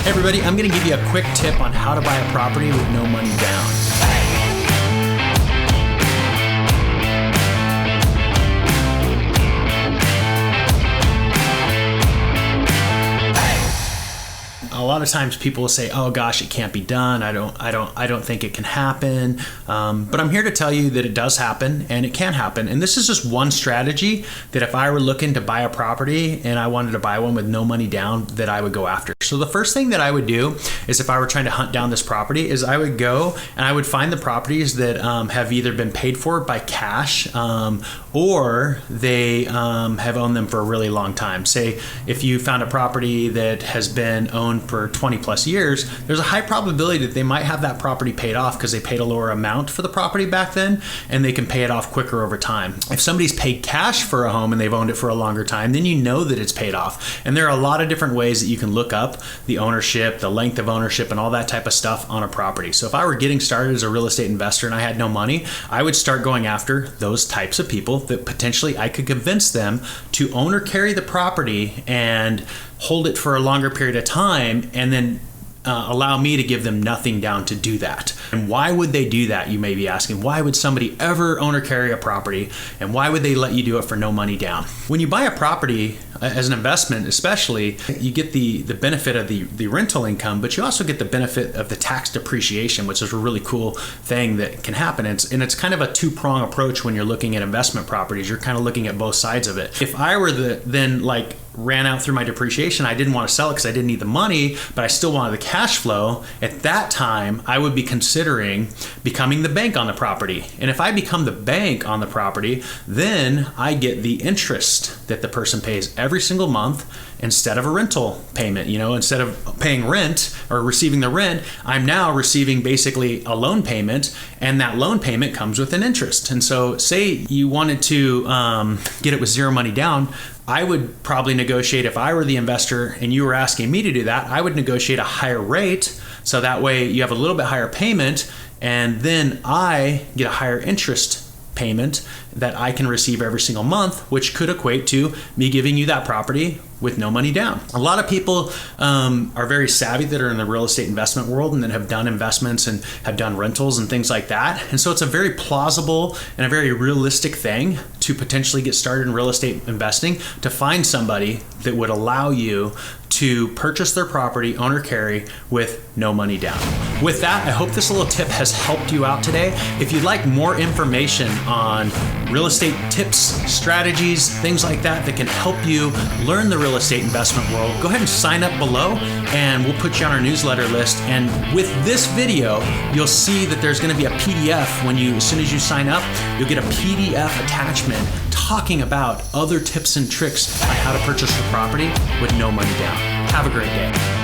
Hey everybody, I'm going to give you a quick tip on how to buy a property with no money down. A lot of times people will say, "Oh gosh, it can't be done. I don't think it can happen." But I'm here to tell you that it does happen and it can happen. And this is just one strategy that if I were looking to buy a property and I wanted to buy one with no money down, that I would go after. So the first thing that I would do is, if I were trying to hunt down this property, is I would go and I would find the properties that have either been paid for by cash or they have owned them for a really long time. Say if you found a property that has been owned for 20 plus years, there's a high probability that they might have that property paid off because they paid a lower amount for the property back then and they can pay it off quicker over time. If somebody's paid cash for a home and they've owned it for a longer time, then you know that it's paid off. And there are a lot of different ways that you can look up the ownership, the length of ownership, and all that type of stuff on a property. So if I were getting started as a real estate investor and I had no money, I would start going after those types of people that potentially I could convince them to own or carry the property and hold it for a longer period of time, and then allow me to give them nothing down to do that. And why would they do that? You may be asking, why would somebody ever own or carry a property, and why would they let you do it for no money down? When you buy a property as an investment, especially, you get the benefit of the rental income, but you also get the benefit of the tax depreciation, which is a really cool thing that can happen. And it's kind of a two-prong approach when you're looking at investment properties. You're kind of looking at both sides of it. If I were ran out through my depreciation, I didn't want to sell it because I didn't need the money, but I still wanted the cash flow. At that time, I would be considering becoming the bank on the property. And if I become the bank on the property, then I get the interest that the person pays every single month instead of a rental payment. Instead of paying rent or receiving the rent, I'm now receiving basically a loan payment, and that loan payment comes with an interest. And so say you wanted to get it with zero money down, I would probably negotiate, if I were the investor and you were asking me to do that, I would negotiate a higher rate. So that way you have a little bit higher payment, and then I get a higher interest payment that I can receive every single month, which could equate to me giving you that property with no money down. A lot of people are very savvy that are in the real estate investment world and that have done investments and have done rentals and things like that. And so it's a very plausible and a very realistic thing to potentially get started in real estate investing, to find somebody that would allow you to purchase their property, own or carry, with no money down. With that, I hope this little tip has helped you out today. If you'd like more information on real estate tips, strategies, things like that can help you learn the real estate investment world, go ahead and sign up below and we'll put you on our newsletter list. And with this video, you'll see that there's going to be a PDF as soon as you sign up, you'll get a PDF attachment talking about other tips and tricks on how to purchase the property with no money down. Have a great day.